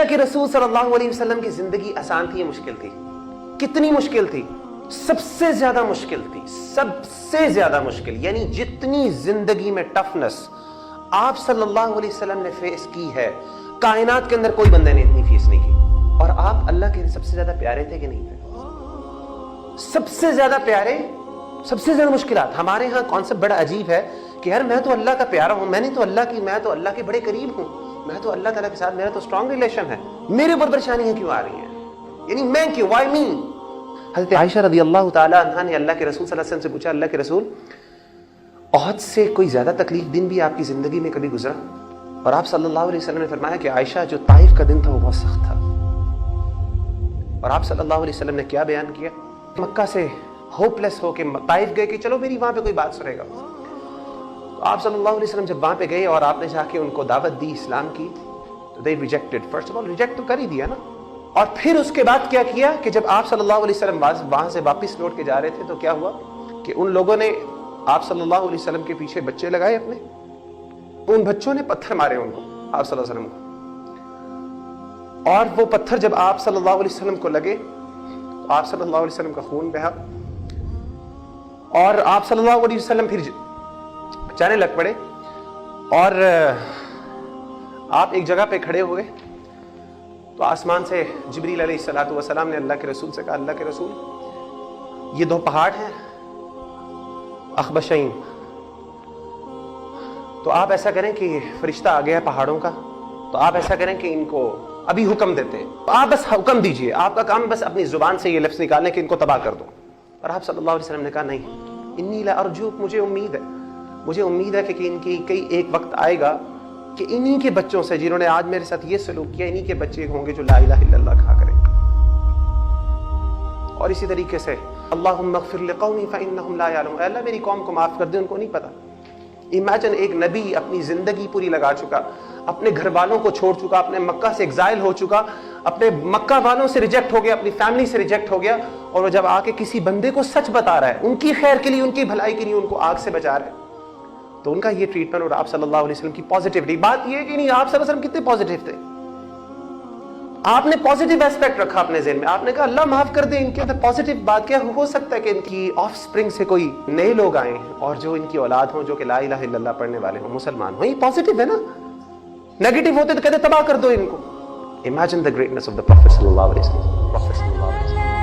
کے رسول صلی اللہ علیہ وسلم کی زندگی آسان تھی یا مشکل تھی؟ کتنی مشکل تھی؟ سب سے زیادہ مشکل تھی، سب سے زیادہ مشکل. یعنی جتنی زندگی میں ٹفنس آپ صلی اللہ علیہ وسلم نے فیس کی ہے، کائنات کے اندر کوئی بندے نے اتنی فیس نہیں کی. اور آپ اللہ کے سب سے زیادہ پیارے تھے کہ نہیں تھے؟ سب سے زیادہ پیارے، سب سے زیادہ مشکلات. ہمارے ہاں کانسیپٹ بڑا عجیب ہے کہ یار میں تو اللہ کا پیارا ہوں، میں تو اللہ کے بڑے قریب ہوں، میں تو اللہ تعالیٰ کے ساتھ میرا تو اسٹرانگ ریلیشن ہے، میرے اوپر پریشانیاں کیوں آ رہی ہیں؟ یعنی میں کیوں، وائی می؟ حضرت عائشہ رضی اللہ تعالیٰ عنہا نے اللہ کے رسول صلی اللہ علیہ وسلم سے پوچھا، اللہ کے رسول احد سے کوئی زیادہ تکلیف دن بھی آپ کی زندگی میں کبھی گزرا؟ اور آپ صلی اللہ علیہ وسلم نے فرمایا کہ عائشہ جو طائف کا دن تھا وہ بہت سخت تھا. اور آپ صلی اللہ علیہ وسلم نے کیا بیان کیا؟ مکہ سے ہوپ لیس ہو کے طائف گئے کہ چلو میری وہاں پہ کوئی بات سنے گا. تو آپ صلی اللہ علیہ وسلم جب وہاں پہ گئے اور آپ نے جا کے ان کو دعوت دی اسلام کی، تو they rejected. First of all reject تو کر ہی دیا نا. اور پھر اس کے بعد کیا کیا کہ جب آپ صلی اللہ علیہ وسلم وہاں سے واپس لوٹ کے جا رہے تھے تو کیا ہوا کہ ان لوگوں نے آپ صلی اللہ علیہ وسلم کے پیچھے بچے لگائے اپنے، ان بچوں نے پتھر مارے ان کو، آپ صلی اللہ علیہ وسلم کو. اور وہ پتھر جب آپ صلی اللہ علیہ وسلم کو لگے تو آپ صلی اللہ علیہ وسلم کا خون بہا، اور آپ صلی اللہ علیہ وسلم پھر جانے لگ پڑے. اور آپ ایک جگہ پہ کھڑے ہوئے تو آسمان سے جبریل علیہ الصلوۃ والسلام نے اللہ کے رسول سے کہا، اللہ کے رسول یہ دو پہاڑ ہیں اخبشین، تو آپ ایسا کریں کہ فرشتہ آ گیا پہاڑوں کا، تو آپ ایسا کریں کہ ان کو ابھی حکم دیتے ہیں، آپ بس حکم دیجئے، آپ کا کام بس اپنی زبان سے یہ لفظ نکالنے کہ ان کو تباہ کر دو. اور آپ صلی اللہ علیہ وسلم نے کہا نہیں، انی لارجو، مجھے امید ہے کہ ان کی کئی ایک وقت آئے گا کہ انہی کے بچوں سے جنہوں نے آج میرے ساتھ یہ سلوک کیا، انہی کے بچے ہوں گے جو لا الہ الا اللہ کہا کریں گے. اور اسی طریقے سے اللہم اغفر لقومی فانہم لا یعلمون، اے اللہ میری قوم کو معاف کر دے، ان کو نہیں پتا. امیجن ایک نبی اپنی زندگی پوری لگا چکا، اپنے گھر والوں کو چھوڑ چکا، اپنے مکہ سے ایگزائل ہو چکا، اپنے مکہ والوں سے ریجیکٹ ہو گیا، اپنی فیملی سے ریجیکٹ ہو گیا، اور وہ جب آ کے کسی بندے کو سچ بتا رہا ہے، ان کی خیر کے لیے، ان کی بھلائی کے لیے، ان کو آگ سے بچا رہا ہے، تو ان کا یہ ٹریٹمنٹ. اور آپ صلی اللہ علیہ وسلم کی پازیٹیوٹی. بات یہ ہے کہ نہیں آپ صلی اللہ علیہ وسلم کتنے پازیٹیو تھے، آپ نے پازیٹیو ایسپیکٹ رکھا اپنے ذہن میں، آپ نے کہا اللہ معاف کر دے. ان کے اندر پازیٹیو بات کیا ہو سکتا ہے کہ ان کی آف سپرنگ سے کوئی نئے لوگ آئیں اور جو ان کی اولاد ہوں جو کہ لا الہ الا اللہ پڑھنے والے ہوں، مسلمان ہوں. یہ پازیٹیو ہے نا. نیگیٹو ہوتے تو کہتے تباہ کر دو ان کو. Imagine the greatness of the Prophet صلی اللہ علیہ وسلم.